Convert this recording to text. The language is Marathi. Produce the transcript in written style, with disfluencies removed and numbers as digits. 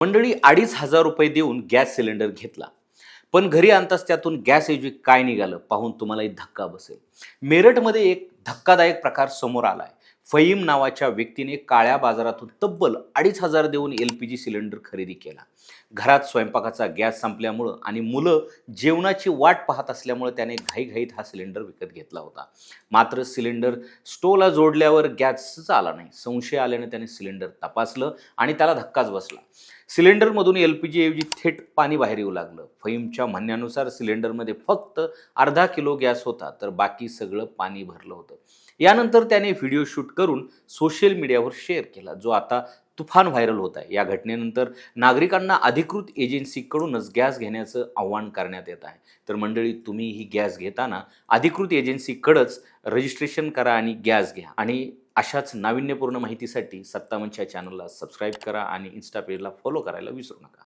मंडळी 2,500 रुपये देऊन गॅस सिलेंडर घेतला. पण घरी आणताच त्यातून गॅसऐवजी काय निघालं पाहून तुम्हालाही धक्का बसेल. मेरठमध्ये एक धक्कादायक प्रकार समोर आलाय. फहीम नावाच्या व्यक्तीने काळ्या बाजारातून तब्बल 2,500 देऊन LPG सिलेंडर खरेदी केला. घरात स्वयंपाकाचा गॅस संपल्यामुळं आणि मुलं जेवणाची वाट पाहत असल्यामुळे त्याने घाईघाईत हा सिलेंडर विकत घेतला होता. मात्र सिलेंडर स्टोवला जोडल्यावर गॅसच आला नाही. संशय आल्याने त्याने सिलेंडर तपासलं आणि त्याला धक्काच बसला. सिलेंडरमधून LPG ऐवजी थेट पाणी बाहेर येऊ लागलं. फहीमच्या म्हणण्यानुसार सिलेंडरमध्ये फक्त अर्धा किलो गॅस होता, तर बाकी सगळं पाणी भरलं होतं. यानंतर त्याने व्हिडिओ शूट करून सोशल मीडियावर शेअर केला, जो आता तुफान व्हायरल होत आहे. या घटनेनंतर नागरिकांना अधिकृत एजन्सीकडूनच गॅस घेण्याचं आवाहन करण्यात येत आहे. तर मंडळी, तुम्ही ही गॅस घेताना अधिकृत एजन्सीकडंच रजिस्ट्रेशन करा आणि गॅस घ्या. आणि अशाच नाविन्यपूर्ण माहितीसाठी सत्तामंच या चॅनलला सबस्क्राईब करा आणि इन्स्टा पेजला फॉलो करायला विसरू नका.